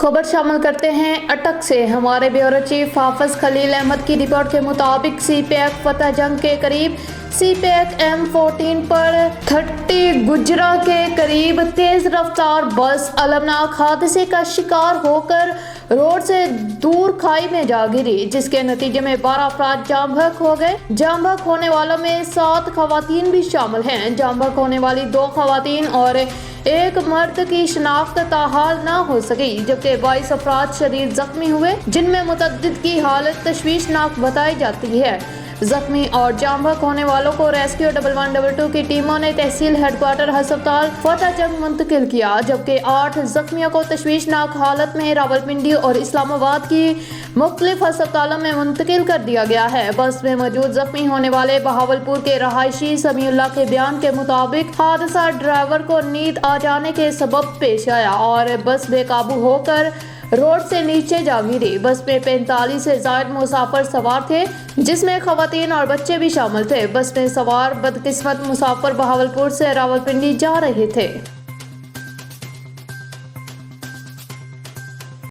खबर शामिल करते हैं अटक से। हमारे ब्यूरो चीफ हाफिज खलील अहमद की रिपोर्ट के मुताबिक सीपैक फतह जंग के करीब सीपैक M14 पर 30 गुजरा के करीब तेज रफ्तार बस अलमनाक हादसे का शिकार होकर रोड से दूर खाई में जा गिरी, जिसके नतीजे में 12 अफराद जाम बहक हो गए। जाम बहक होने वालों में 7 खवातीन भी शामिल हैं। जाम बहक होने वाली 2 खवातीन और एक मर्द की शिनाख्त ताहाल न हो सकी, जबकि 22 अफराद शदीद जख्मी हुए, जिनमें मुतअद्दिद की हालत तशवीशनाक बताई जाती है। जख्मी और जाम बहक होने वालों को रेस्क्यू 1112 की टीमों ने तहसील हेडक्वार्टर अस्पताल फतह जंग मुंतकिल किया, जबकि 8 जख्मियों को तशवीशनाक हालत में रावलपिंडी और इस्लामाबाद की मुख्तलिफ अस्पतालों में मुंतकिल कर दिया गया है। बस में मौजूद जख्मी होने वाले बहावलपुर के रहायशी समीउल्लाह के बयान के मुताबिक हादसा ड्राइवर को नींद आ जाने के सबब पेश आया और बस बेकाबू होकर रोड से नीचे जा गिरी। बस में 45 से ज़ायद मुसाफिर सवार थे, जिसमें खवातीन और बच्चे भी शामिल थे। बस में सवार बदकिस्मत मुसाफिर बहावलपुर से रावलपिंडी जा रहे थे।